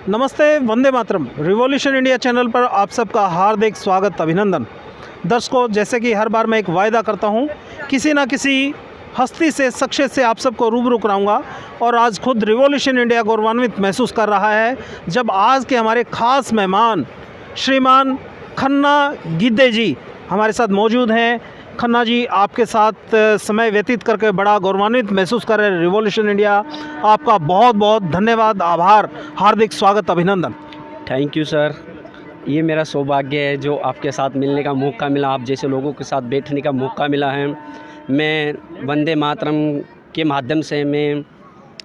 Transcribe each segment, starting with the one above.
नमस्ते, Vande Mataram. Revolution India channel पर आप सबका हार्दिक स्वागत, अभिनंदन। दर्शकों, जैसे कि हर बार मैं एक वायदा करता हूं, किसी ना किसी हस्ती से, शख्सियत से आप सबको रूबरू कराऊंगा और आज खुद रिवॉल्यूशन इंडिया गौरवान्वित महसूस कर रहा है जब आज के हमारे ख़ास मेहमान श्रीमान खन्ना गिद्दे जी हमारे साथ मौजूद हैं। खन्ना जी, आपके साथ समय व्यतीत करके बड़ा गौरवान्वित महसूस कर रहे हैं रिवॉल्यूशन इंडिया। आपका बहुत बहुत धन्यवाद, आभार, हार्दिक स्वागत, अभिनंदन। Thank you sir. ये मेरा सौभाग्य है जो आपके साथ मिलने का मौका मिला, आप जैसे लोगों के साथ बैठने का मौका मिला है। मैं वंदे मातरम के माध्यम से मैं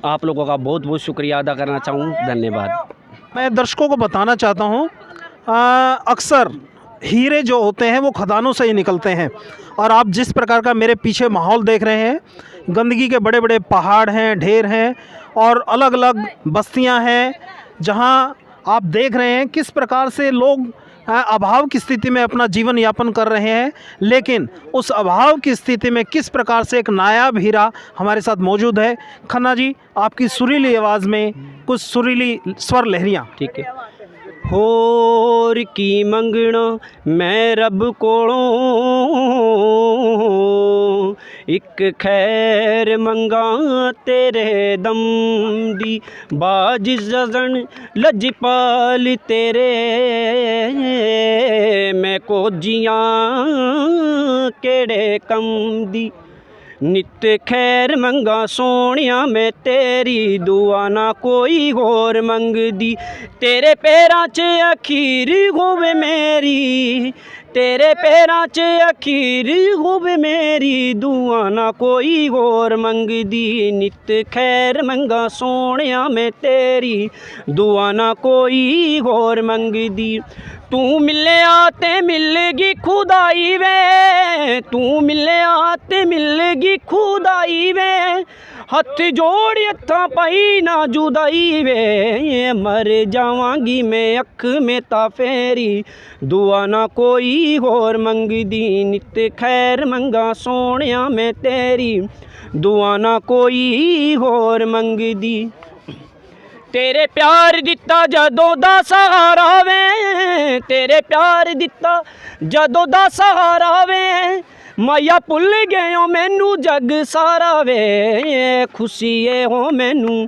आप लोगों का बहुत बहुत शुक्रिया अदा करना चाहूँ। धन्यवाद। मैं दर्शकों को बताना चाहता हूँ, अक्सर हीरे जो होते हैं वो खदानों से ही निकलते हैं और आप जिस प्रकार का मेरे पीछे माहौल देख रहे हैं, गंदगी के बड़े बड़े पहाड़ हैं, ढेर हैं और अलग अलग बस्तियां हैं जहां आप देख रहे हैं किस प्रकार से लोग अभाव की स्थिति में अपना जीवन यापन कर रहे हैं। लेकिन उस अभाव की स्थिति में किस प्रकार से एक नायाब हीरा हमारे साथ मौजूद है। खन्ना जी, आपकी सुरीली आवाज़ में कुछ सुरीली स्वर लहरियाँ। ठीक है। होर की मंगना मैं रब कोलों, एक खैर मंगा तेरे दम दी, बाज जजन लजपाल तेरे, मैं को जियां केड़े कम दी, नित खैर मंगा सोनिया मैं तेरी, दुआ ना कोई होर मंगदी, तेरे पैरां च अखीर होवे मेरी, तेरे पैरां च अखीर होवे मेरी, दुआ ना कोई होर मंगदी, नित खैर मंगा सोनिया मैं तेरी, दुआ ना कोई होर मंगदी। तू मिले आते मिलेगी खुदाई वे, तू मिले आते मिलेगी खुदाई वे, हथ जोड़ हथा पाई ना जुदाई वे, मर जावांगी मैं अख में ता फेरी, दुआ ना कोई होर मंगदी, नित खैर मंगा सोनिया मैं तेरी, दुआ ना कोई होर मंगदी। तेरे प्यार दिता जदों दा सहारा वे, तेरे प्यार दिता जदों दा सहारा वे, माया भुल गए मैनू जग सारा वे, खुशिए हो मैनू,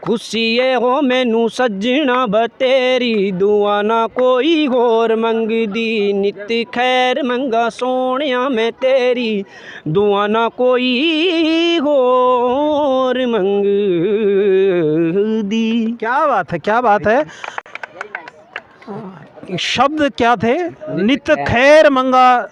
खुशिए हो मैनू सजना बतेरी, दुआ ना कोई होर मंगदी, नित खैर मंगा सोनिया मैं तेरी, दुआ ना कोई होर मंगदी। क्या बात है, क्या बात है। शब्द क्या थे? नित खैर मंगा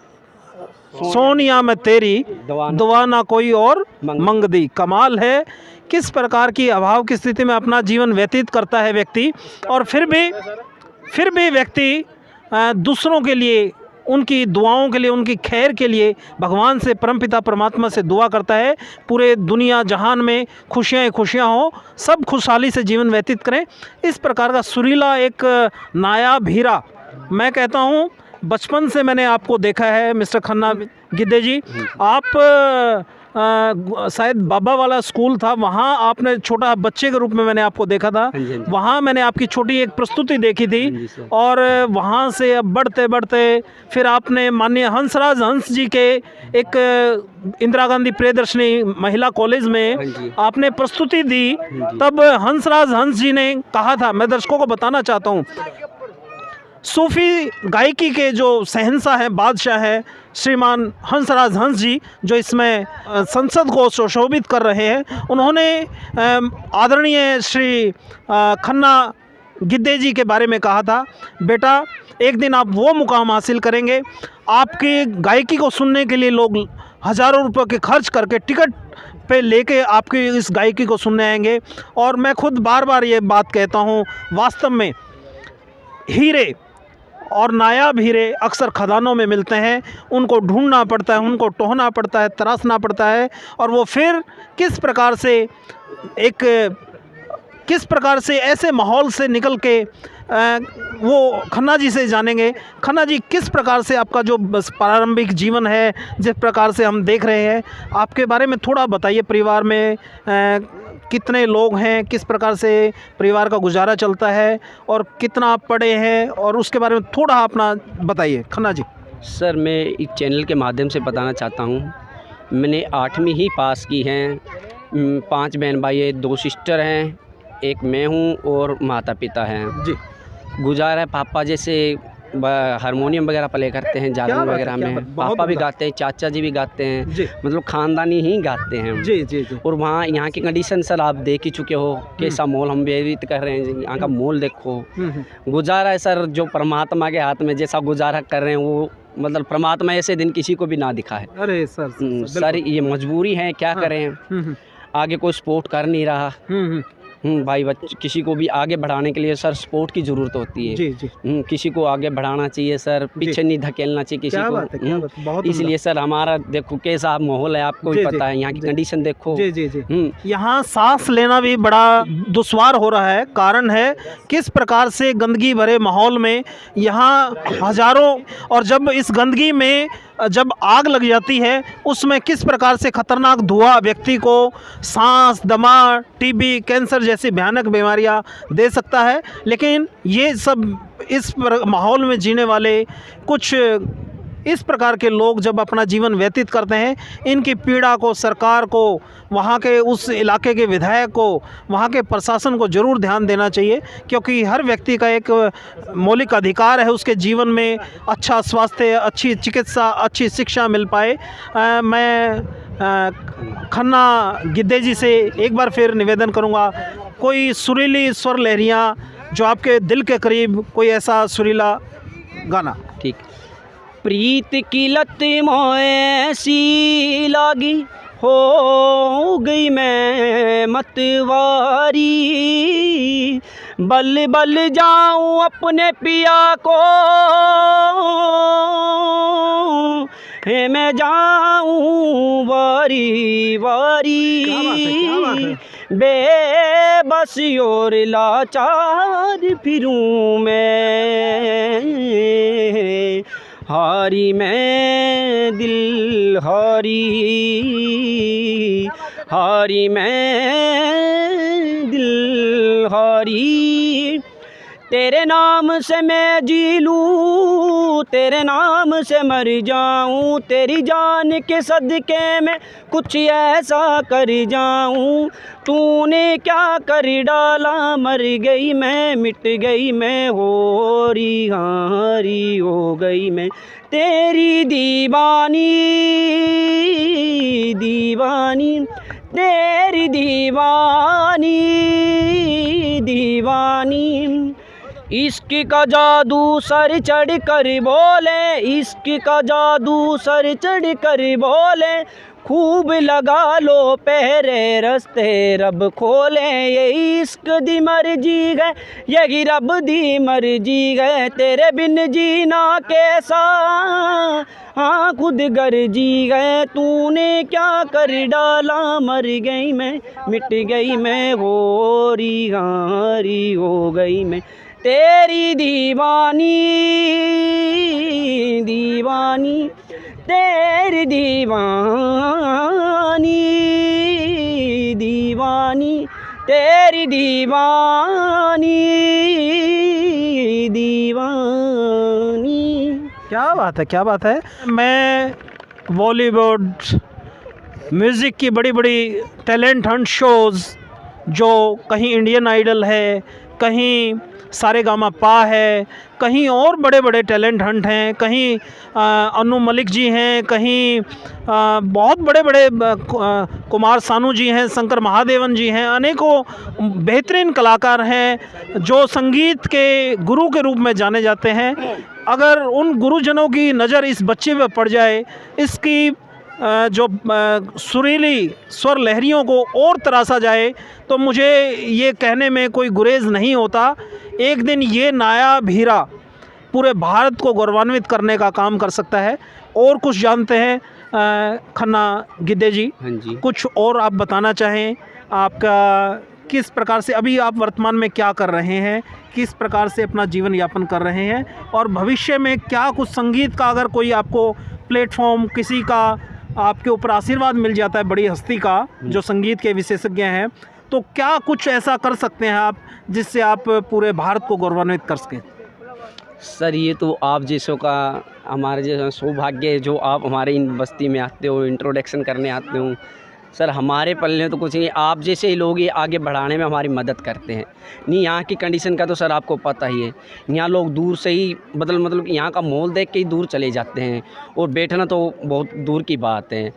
सोनिया मैं तेरी, दुआ ना कोई और मंगदी। कमाल है किस प्रकार की अभाव की स्थिति में अपना जीवन व्यतीत करता है व्यक्ति, और फिर भी व्यक्ति दूसरों के लिए, उनकी दुआओं के लिए, उनकी खैर के लिए भगवान से, परमपिता परमात्मा से दुआ करता है पूरे दुनिया जहान में खुशियाँ खुशियाँ हो, सब खुशहाली से जीवन व्यतीत करें। इस प्रकार का सुरीला एक नायाब हीरा, मैं कहता हूँ बचपन से मैंने आपको देखा है मिस्टर खन्ना गिद्दे जी। आप शायद बाबा वाला स्कूल था, वहाँ आपने छोटा बच्चे के रूप में मैंने आपको देखा था। वहाँ मैंने आपकी छोटी एक प्रस्तुति देखी थी और वहाँ से अब बढ़ते बढ़ते फिर आपने माननीय हंसराज हंस जी के एक इंदिरा गांधी प्रियदर्शनी महिला कॉलेज में आपने प्रस्तुति दी। तब हंसराज हंस जी ने कहा था, मैं दर्शकों को बताना चाहता हूँ, सूफ़ी गायकी के जो शहंशाह हैं, बादशाह हैं, श्रीमान हंसराज हंस जी, जो इसमें संसद को सुशोभित कर रहे हैं, उन्होंने आदरणीय श्री खन्ना गिद्दे जी के बारे में कहा था, बेटा एक दिन आप वो मुकाम हासिल करेंगे, आपकी गायकी को सुनने के लिए लोग हज़ारों रुपए के खर्च करके टिकट पे लेके आपकी इस गायकी को सुनने आएंगे। और मैं खुद बार बार ये बात कहता हूँ, वास्तव में हीरे और नायाब हीरे अक्सर खदानों में मिलते हैं, उनको ढूंढना पड़ता है, उनको टोहना पड़ता है, तराशना पड़ता है, और वो फिर किस प्रकार से ऐसे माहौल से निकल के वो खन्ना जी से जानेंगे। खन्ना जी, किस प्रकार से आपका जो बस प्रारंभिक जीवन है, जिस प्रकार से हम देख रहे हैं, आपके बारे में थोड़ा बताइए। परिवार में कितने लोग हैं, किस प्रकार से परिवार का गुजारा चलता है और कितना आप पढ़े हैं, और उसके बारे में थोड़ा अपना बताइए खन्ना जी। सर मैं इस चैनल के माध्यम से बताना चाहता हूँ, मैंने 8वीं ही पास की हैं। 5 बहन भाई है, 2 सिस्टर हैं, एक मैं हूँ और माता पिता हैं जी। गुजारा है। पापा जैसे हारमोनियम वगैरह प्ले करते हैं, क्या जागरण बात है, वगैरह क्या में। बात, बहुत पापा भी उम्दा। गाते हैं, चाचा जी भी गाते हैं, जी मतलब ख़ानदानी ही गाते हैं। जी जी जी। और वहाँ यहाँ की कंडीशन सर आप देख ही चुके हो, कैसा मोल हम व्यतीत कर रहे हैं। यहाँ का मोल देखो, गुजारा है सर जो परमात्मा के हाथ में, जैसा गुजारा कर रहे हैं वो मतलब परमात्मा ऐसे दिन किसी को भी ना दिखा है। अरे सर सर ये मजबूरी है, क्या करें, आगे कोई सपोर्ट कर नहीं रहा। भाई बच्चे किसी को भी आगे बढ़ाने के लिए सर सपोर्ट की ज़रूरत होती है। जी जी। किसी को आगे बढ़ाना चाहिए सर, पीछे नहीं धकेलना चाहिए किसी क्या को। बात है, क्या बात है, बहुत इसलिए सर हमारा देखो कैसा माहौल है, आपको भी जी, पता जी, है, यहाँ की जी। कंडीशन देखो। जी जी जी। यहाँ सांस लेना भी बड़ा दुश्वार हो रहा है। कारण है किस प्रकार से गंदगी भरे माहौल में यहाँ हजारों, और जब इस गंदगी में जब आग लग जाती है उसमें किस प्रकार से खतरनाक धुआं व्यक्ति को सांस, दमा, टीबी, कैंसर जैसी भयानक बीमारियां दे सकता है। लेकिन ये सब इस माहौल में जीने वाले कुछ इस प्रकार के लोग जब अपना जीवन व्यतीत करते हैं, इनकी पीड़ा को सरकार को, वहाँ के उस इलाके के विधायक को, वहाँ के प्रशासन को ज़रूर ध्यान देना चाहिए, क्योंकि हर व्यक्ति का एक मौलिक अधिकार है उसके जीवन में अच्छा स्वास्थ्य, अच्छी चिकित्सा, अच्छी शिक्षा मिल पाए। मैं खन्ना गिद्दे जी से एक बार फिर निवेदन करूँगा, कोई सुरीली स्वर लहरियाँ जो आपके दिल के करीब, कोई ऐसा सुरीला गाना। ठीक। प्रीत की लत मोए ऐसी लागी, हो गई मैं मतवारी, बल बल जाऊं अपने पिया को, हे मैं जाऊं वारी वारी, बेबस और लाचार फिरूं मैं, हारी मैं दिल हारी, हारी मैं दिल हारी, तेरे नाम से मैं जी लूँ, तेरे नाम से मर जाऊँ, तेरी जान के सदके में कुछ ऐसा कर जाऊँ, तूने क्या कर डाला, मर गई मैं, मिट गई मैं, होरी हारी हो गई मैं, तेरी दीवानी दीवानी, तेरी दीवानी दीवानी, इश्क का जादू सर चढ़ कर बोले, इश्क का जादू सर चढ़ कर बोले, खूब लगा लो पहरे रस्ते रब खोले, ये इश्क दी मर्जी है, यही रब दी मर्जी है, तेरे बिन जीना कैसा, हाँ खुद गर्जी गए, तूने क्या कर डाला, मर गई मैं, मिट गई मैं, होरी हारी हो गई मैं, तेरी दीवानी दीवानी, तेरी दीवानी दीवानी, तेरी दीवानी दीवानी। क्या बात है, क्या बात है। मैं बॉलीवुड म्यूज़िक की बड़ी बड़ी टैलेंट हंट शोज़, जो कहीं इंडियन आइडल है, कहीं सारेगामापा है, कहीं और बड़े बड़े टैलेंट हंट हैं, कहीं अनु मलिक जी हैं, कहीं बहुत बड़े बड़े कुमार सानू जी हैं, शंकर महादेवन जी हैं, अनेकों बेहतरीन कलाकार हैं जो संगीत के गुरु के रूप में जाने जाते हैं। अगर उन गुरुजनों की नज़र इस बच्चे पे पड़ जाए, इसकी जो सुरीली स्वर लहरियों को और तराशा जाए, तो मुझे ये कहने में कोई गुरेज नहीं होता, एक दिन ये नायाब हीरा पूरे भारत को गौरवान्वित करने का काम कर सकता है। और कुछ जानते हैं खन्ना गिद्दे जी? हाँ जी। कुछ और आप बताना चाहें, आपका किस प्रकार से अभी आप वर्तमान में क्या कर रहे हैं, किस प्रकार से अपना जीवन यापन कर रहे हैं, और भविष्य में क्या कुछ संगीत का अगर कोई आपको प्लेटफॉर्म, किसी का आपके ऊपर आशीर्वाद मिल जाता है बड़ी हस्ती का जो संगीत के विशेषज्ञ हैं, तो क्या कुछ ऐसा कर सकते हैं आप जिससे आप पूरे भारत को गौरवान्वित कर सकें? सर ये तो आप जैसों का, हमारे जैसा सौभाग्य है जो आप हमारे इन बस्ती में आते हो, इंट्रोडक्शन करने आते हो। सर हमारे पल्ले तो कुछ नहीं, आप जैसे ही लोग ये आगे बढ़ाने में हमारी मदद करते हैं। नहीं यहाँ की कंडीशन का तो सर आपको पता ही है, यहाँ लोग दूर से ही मतलब यहाँ का माहौल देख के ही दूर चले जाते हैं, और बैठना तो बहुत दूर की बात है।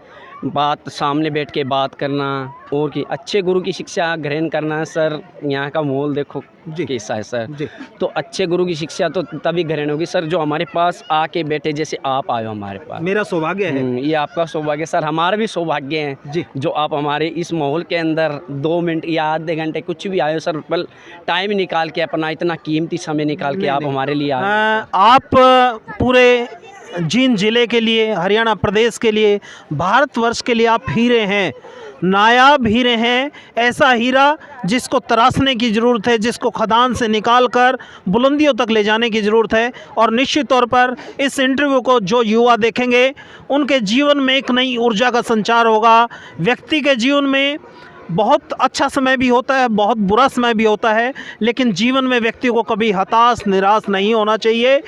बात सामने बैठ के बात करना और कि अच्छे गुरु की शिक्षा ग्रहण करना है। सर यहाँ का माहौल देखो कैसा है सर जी। तो अच्छे गुरु की शिक्षा तो तभी ग्रहण होगी सर जो हमारे पास आके बैठे, जैसे आप आए हो हमारे पास। मेरा सौभाग्य है। ये आपका सौभाग्य सर, हमारा भी सौभाग्य है जी। जो आप हमारे इस माहौल के अंदर 2 मिनट या आधे घंटे कुछ भी आए हो सर, पल टाइम निकाल के अपना इतना कीमती समय निकाल के आप हमारे लिए आए। आप पूरे जींद जिले के लिए, हरियाणा प्रदेश के लिए, भारतवर्ष के लिए आप हीरे हैं, नायाब हीरे हैं। ऐसा हीरा जिसको तराशने की ज़रूरत है, जिसको खदान से निकाल कर बुलंदियों तक ले जाने की ज़रूरत है। और निश्चित तौर पर इस इंटरव्यू को जो युवा देखेंगे उनके जीवन में एक नई ऊर्जा का संचार होगा। व्यक्ति के जीवन में बहुत अच्छा समय भी होता है, बहुत बुरा समय भी होता है, लेकिन जीवन में व्यक्ति को कभी हताश निराश नहीं होना चाहिए।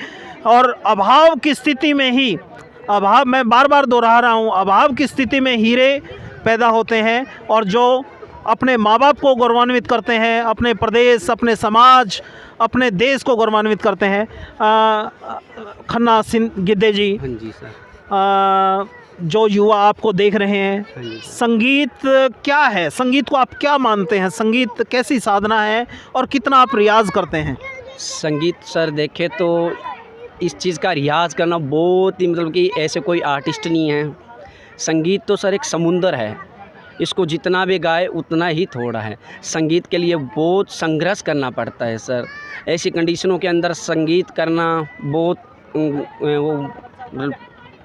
और अभाव की स्थिति में ही, अभाव, मैं बार बार दोहरा रहा हूँ, अभाव की स्थिति में हीरे पैदा होते हैं। और जो अपने माँ बाप को गौरवान्वित करते हैं, अपने प्रदेश, अपने समाज, अपने देश को गौरवान्वित करते हैं। खन्ना सिंह गिद्दे जी, हाँ जी सर। जो युवा आपको देख रहे हैं, संगीत क्या है, संगीत को आप क्या मानते हैं, संगीत कैसी साधना है और कितना आप रियाज करते हैं? संगीत सर देखे तो इस चीज़ का रियाज़ करना बहुत ही मतलब कि ऐसे कोई आर्टिस्ट नहीं है। संगीत तो सर एक समुंदर है, इसको जितना भी गाए उतना ही थोड़ा है। संगीत के लिए बहुत संघर्ष करना पड़ता है सर। ऐसी कंडीशनों के अंदर संगीत करना बहुत वो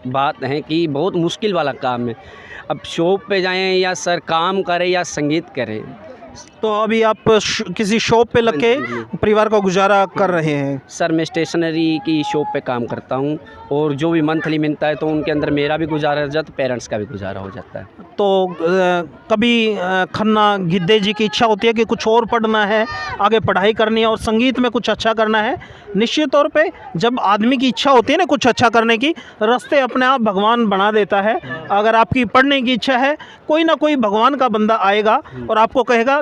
बात है कि बहुत मुश्किल वाला काम है। अब शॉप पे जाएं या सर काम करें या संगीत करें। तो अभी आप किसी शॉप पे लग के परिवार का गुजारा कर रहे हैं? सर मैं स्टेशनरी की शॉप पे काम करता हूँ, और जो भी मंथली मिलता है तो उनके अंदर मेरा भी गुजारा हो जाता है, पेरेंट्स का भी गुजारा हो जाता है। तो कभी खन्ना गिद्दे जी की इच्छा होती है कि कुछ और पढ़ना है, आगे पढ़ाई करनी है और संगीत में कुछ अच्छा करना है? निश्चित तौर पे जब आदमी की इच्छा होती है ना कुछ अच्छा करने की, रास्ते अपने आप भगवान बना देता है। अगर आपकी पढ़ने की इच्छा है, कोई ना कोई भगवान का बंदा आएगा और आपको कहेगा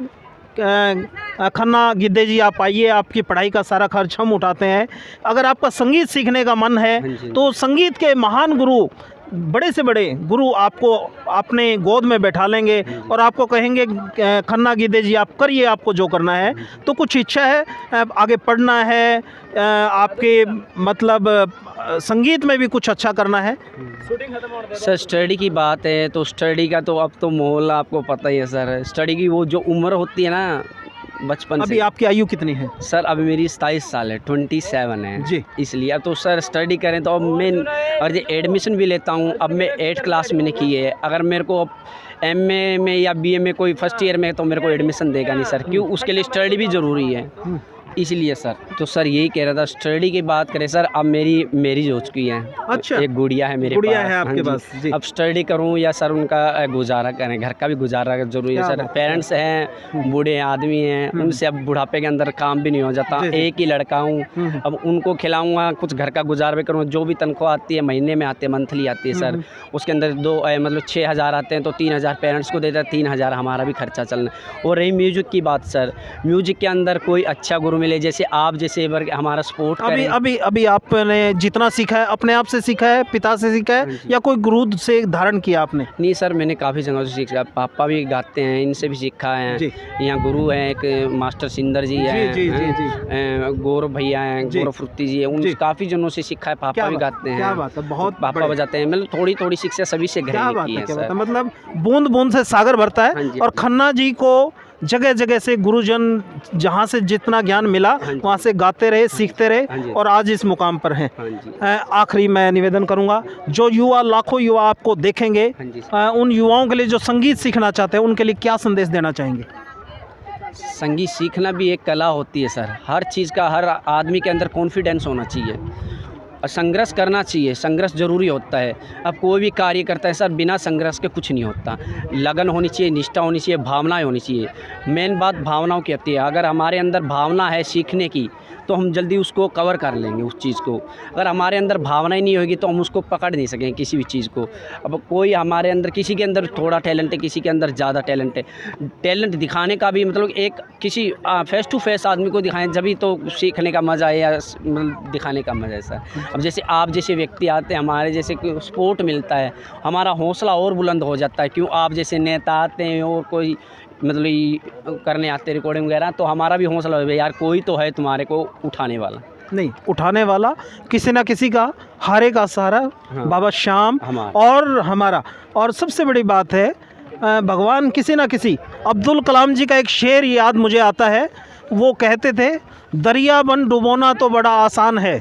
खन्ना गिद्दे जी आप आइए, आपकी पढ़ाई का सारा खर्च हम उठाते हैं। अगर आपका संगीत सीखने का मन है तो संगीत के महान गुरु, बड़े से बड़े गुरु आपको अपने गोद में बैठा लेंगे और आपको कहेंगे खन्ना गिद्दे जी आप करिए, आपको जो करना है। तो कुछ इच्छा है, आगे पढ़ना है, आपके मतलब संगीत में भी कुछ अच्छा करना है? सर स्टडी की बात है तो स्टडी का तो अब तो माहौल आपको पता ही है सर। स्टडी की वो जो उम्र होती है ना बचपन अभी से। आपकी आयु कितनी है? सर अभी मेरी 27 साल है, 27 है जी। इसलिए अब तो सर स्टडी करें तो अब मैं और ये एडमिशन भी लेता हूँ। अब मैं 8 क्लास मैंने की है, अगर मेरे को अब MA में या BA में कोई फर्स्ट ईयर में तो मेरे को एडमिशन देगा नहीं सर, क्यों? उसके लिए स्टडी भी ज़रूरी है, इसलिए सर। तो सर यही कह रहा था, स्टडी की बात करें सर, अब मेरी मैरिज हो चुकी है। अच्छा। एक गुड़िया है मेरे गुड़िया पास। है आपके हाँ पास जी। अब स्टडी करूं या सर उनका गुजारा करें, घर का भी गुजारा जरूरी है सर। पेरेंट्स हैं, बूढ़े आदमी हैं, उनसे अब बुढ़ापे के अंदर काम भी नहीं हो जाता। एक ही लड़का हूँ, अब उनको खिलाऊंगा, कुछ घर का गुजारा भी करूँगा। जो भी तनख्वाह आती है महीने में आती है, मंथली आती है सर, उसके अंदर मतलब 6,000 आते हैं तो 3,000 पेरेंट्स को देता है, 3,000 हमारा भी खर्चा चलना। और रही म्यूजिक की बात सर, म्यूजिक के अंदर कोई अच्छा गुरु मिले, जैसे आप जैसे वर्ग हमारा सपोर्ट करें। अभी आपने जितना सीखा है अपने आप से सीखा है, पिता से सीखा है या कोई गुरु से धारण किया आपने? नहीं सर मैंने काफ़ी जगहों से सीखा, पापा भी गाते हैं, इनसे भी सीखा है। यहाँ गुरु हैं एक मास्टर सिंदर जी हैं, गौरव भैया हैं, गौरव फ्रुत्ती जी हैं, उन काफ़ी जनों से सीखा है। पापा भी गाते हैं। क्या बात है, बहुत पापा बजाते हैं। मतलब थोड़ी थोड़ी शिक्षा सभी से ग्रहण की है सर। मतलब बूंद बूंद से सागर भरता है। और खन्ना जी को जगह जगह से गुरुजन जहाँ से जितना ज्ञान मिला वहाँ से गाते रहे, सीखते रहे और आज इस मुकाम पर हैं। आखिरी मैं निवेदन करूँगा, जो युवा, लाखों युवा आपको देखेंगे, उन युवाओं के लिए जो संगीत सीखना चाहते हैं उनके लिए क्या संदेश देना चाहेंगे? संगीत सीखना भी एक कला होती है सर। हर चीज़ का हर आदमी के अंदर कॉन्फिडेंस होना चाहिए। और संघर्ष करना चाहिए, संघर्ष ज़रूरी होता है। अब कोई भी कार्य करता है सर, बिना संघर्ष के कुछ नहीं होता। लगन होनी चाहिए, निष्ठा होनी चाहिए, भावनाएं होनी चाहिए। मेन बात भावनाओं की होती है। अगर हमारे अंदर भावना है सीखने की तो हम जल्दी उसको कवर कर लेंगे उस चीज़ को। अगर हमारे अंदर भावना ही नहीं होगी तो हम उसको पकड़ नहीं सकेंगे किसी भी चीज़ को। अब कोई हमारे अंदर, किसी के अंदर थोड़ा टैलेंट है, किसी के अंदर ज़्यादा टैलेंट है। टैलेंट दिखाने का भी मतलब एक किसी फेस टू फेस आदमी को दिखाएं जभी तो सीखने का मज़ा है या दिखाने का मज़ा है सर। अब जैसे आप जैसे व्यक्ति आते हैं, हमारे जैसे सपोर्ट मिलता है, हमारा हौसला और बुलंद हो जाता है। क्यों आप जैसे नेता आते हैं और कोई मतलब ये करने आते रिकॉर्डिंग वगैरह, तो हमारा भी हौसला हो यार कोई तो है तुम्हारे को उठाने वाला। नहीं, उठाने वाला किसी ना किसी का हारे का सहारा। हाँ। बाबा श्याम और हमारा। और सबसे बड़ी बात है भगवान किसी ना किसी, अब्दुल कलाम जी का एक शेर याद मुझे आता है। वो कहते थे, दरिया बन डुबोना तो बड़ा आसान है,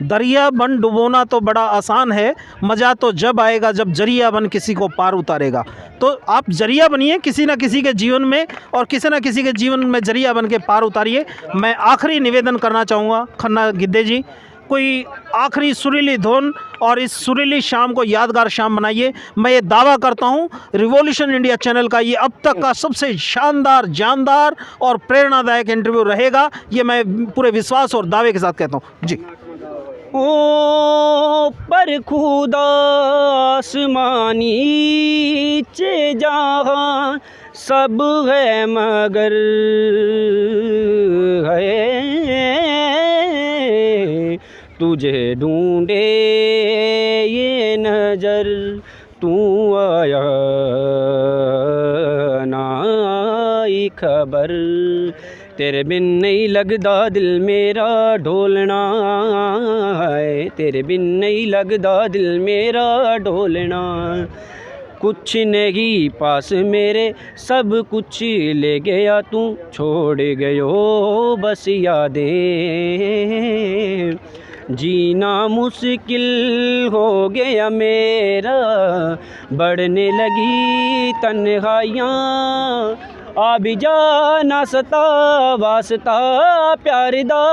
दरिया बन डुबोना तो बड़ा आसान है, मज़ा तो जब आएगा जब जरिया बन किसी को पार उतारेगा। तो आप जरिया बनिए किसी न किसी के जीवन में, और किसी न किसी के जीवन में जरिया बन के पार उतारिए। मैं आखिरी निवेदन करना चाहूँगा, खन्ना गिद्दे जी, कोई आखिरी सुरीली धुन और इस सुरीली शाम को यादगार शाम बनाइए। मैं ये दावा करता हूँ रिवॉल्यूशन इंडिया चैनल का ये अब तक का सबसे शानदार, जानदार और प्रेरणादायक इंटरव्यू रहेगा। ये मैं पूरे विश्वास और दावे के साथ कहता हूँ जी। ओ पर खुदा आसमानी चे जहाँ सब है मगर है तुझे ढूंढे ये नजर, तू आया ना आई खबर, तेरे बिन नहीं लगदा दिल मेरा ढोलना है, तेरे बिन नहीं लगदा दिल मेरा ढोलना। कुछ नहीं पास मेरे सब कुछ ले गया तू, छोड़ गयो बस यादें, जीना मुश्किल हो गया मेरा, बढ़ने लगी तन्हाइयाँ, आ भी जाना सता वास्ता प्यार दा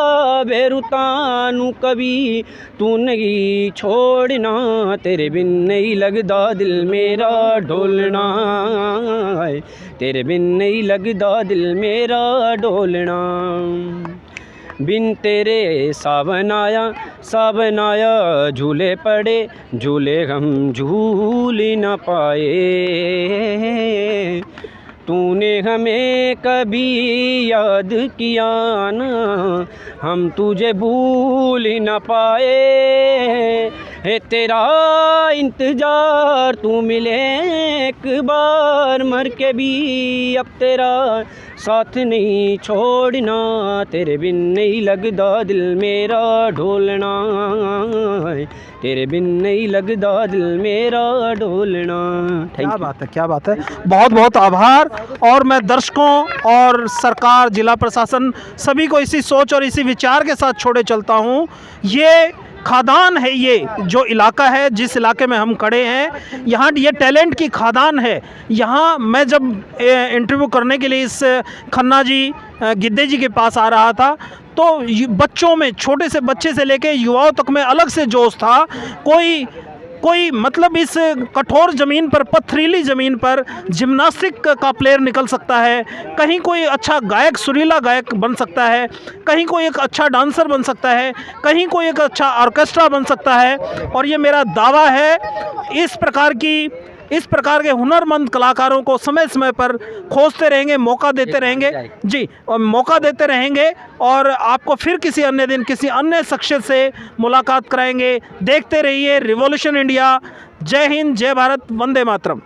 बेरुतानू कभी तू नहीं छोड़ना, तेरे बिन नहीं लगदा दिल मेरा ढोलना, तेरे बिन नहीं लगदा दिल मेरा ढोलना। बिन तेरे सावन आया झूले पड़े, झूले हम झूल न पाए, तूने हमें कभी याद किया ना, हम तुझे भूल न पाए, है तेरा इंतज़ार तू मिले एक बार, मर के भी अब तेरा साथ नहीं छोड़ना, तेरे बिन नहीं लगदा दिल मेरा ढोलना, तेरे बिन नहीं लगदा दिल मेरा ढोलना। क्या बात है, क्या बात है, बहुत बहुत आभार। और मैं दर्शकों और सरकार, जिला प्रशासन सभी को इसी सोच और इसी विचार के साथ छोड़े चलता हूँ। ये खादान है, ये जो इलाका है, जिस इलाके में हम खड़े हैं, यहाँ ये टैलेंट की खादान है। यहाँ मैं जब इंटरव्यू करने के लिए इस खन्ना जी, गिद्दे जी के पास आ रहा था, तो बच्चों में, छोटे से बच्चे से लेके युवाओं तक में अलग से जोश था। कोई मतलब इस कठोर ज़मीन पर, पथरीली ज़मीन पर जिम्नास्टिक का प्लेयर निकल सकता है, कहीं कोई अच्छा गायक, सुरीला गायक बन सकता है, कहीं कोई एक अच्छा डांसर बन सकता है, कहीं कोई एक अच्छा ऑर्केस्ट्रा बन सकता है। और ये मेरा दावा है, इस प्रकार के हुनरमंद कलाकारों को समय समय पर खोजते रहेंगे, मौका देते रहेंगे जी, और मौका देते रहेंगे। और आपको फिर किसी अन्य दिन किसी अन्य शख्सियत से मुलाकात कराएंगे। देखते रहिए रिवॉल्यूशन इंडिया। जय हिंद, जय भारत, वंदे मातरम।